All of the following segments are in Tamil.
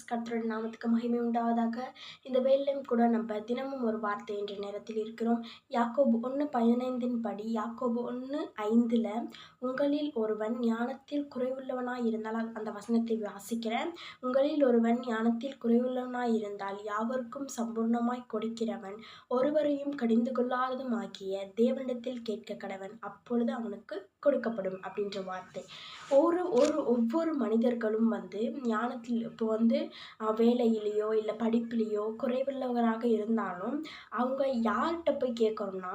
கர்த்தருடைய நாமத்துக்கு மகிமை உண்டாவதாக. இந்த வேளையிலும் கூட நம்ம தினமும் ஒரு வார்த்தை என்ற நேரத்தில் இருக்கிறோம். யாக்கோபு 1:15 படி, யாக்கோபு 1:5 உங்களில் ஒருவன் ஞானத்தில் குறைவுள்ளவனாய் இருந்தால், அந்த வசனத்தை வாசிக்கிறேன். உங்களில் ஒருவன் ஞானத்தில் குறைவுள்ளவனாய் இருந்தால் யாவருக்கும் சம்பூர்ணமாய் கொடுக்கிறவன், ஒருவரையும் கடிந்து கொள்ளாததும் ஆகிய தேவனிடத்தில் கேட்க கடவன், அப்பொழுது அவனுக்கு கொடுக்கப்படும் அப்படின்ற வார்த்தை. ஒவ்வொரு மனிதர்களும் ஞானத்தில் இப்போ வேலையிலையோ இல்லை படிப்பிலையோ குறைவுள்ளவராக இருந்தாலும் அவங்க யார்கிட்ட போய் கேட்கணும்னா,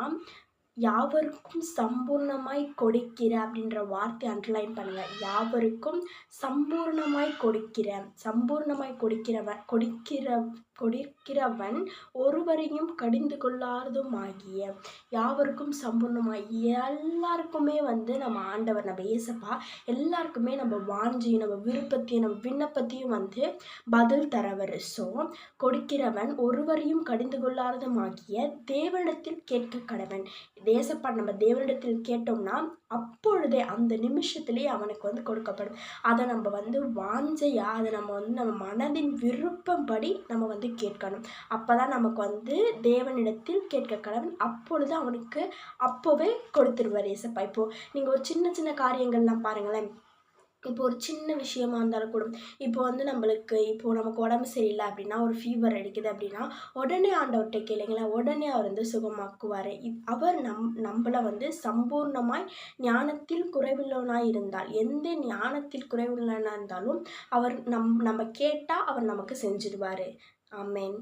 யாவருக்கும் சம்பூர்ணமாய் கொடுக்கிற அப்படின்ற வார்த்தை அண்டர்லைன் பண்ணுங்க. யாவருக்கும் சம்பூர்ணமாய் கொடுக்கிறவன் ஒருவரையும் கடிந்து கொள்ளாததும் ஆகிய, யாவருக்கும் சம்பூர்ணமாய் எல்லாருக்குமே நம்ம ஆண்டவர், நம்ம ஏசப்பா எல்லாருக்குமே நம்ம வாஞ்சியும் நம்ம விருப்பத்தையும் நம்ம விண்ணப்பத்தையும் பதில் தரவர். ஸோ கொடுக்கிறவன் ஒருவரையும் கடிந்து கொள்ளாததும் ஆகிய தேவனிடத்தில் கேட்க கடவன். ஏசப்பா நம்ம தேவனிடத்தில் கேட்டோம்னா அப்பொழுதே அந்த நிமிஷத்துலேயே அவனுக்கு கொடுக்கப்படும். அதை நம்ம வாஞ்சையா, அதை நம்ம மனதின் விருப்பம்படி நம்ம கேட்கணும். அப்போதான் நமக்கு தேவனிடத்தில் கேட்க கடவன், அப்பொழுது அவனுக்கு அப்போவே கொடுத்துருவார் ஏசப்பா. இப்போது நீங்கள் ஒரு சின்ன சின்ன காரியங்கள்லாம் பாருங்களேன். இப்போ ஒரு சின்ன விஷயமா இருந்தாலும் கூட, இப்போ நமக்கு உடம்பு சரியில்லை அப்படின்னா, ஒரு ஃபீவர் அடிக்குது அப்படின்னா, உடனே ஆண்டவர்கிட்ட கேளுங்களேன், உடனே அவர் சுகமாக்குவார். அவர் நம்மளை சம்பூர்ணமாய் ஞானத்தில் குறைவுள்ளவனாய் இருந்தால், எந்த ஞானத்தில் குறைவுள்ளவனாக இருந்தாலும் அவர் நம்ம கேட்டால் அவர் நமக்கு செஞ்சிடுவார். ஆமென்.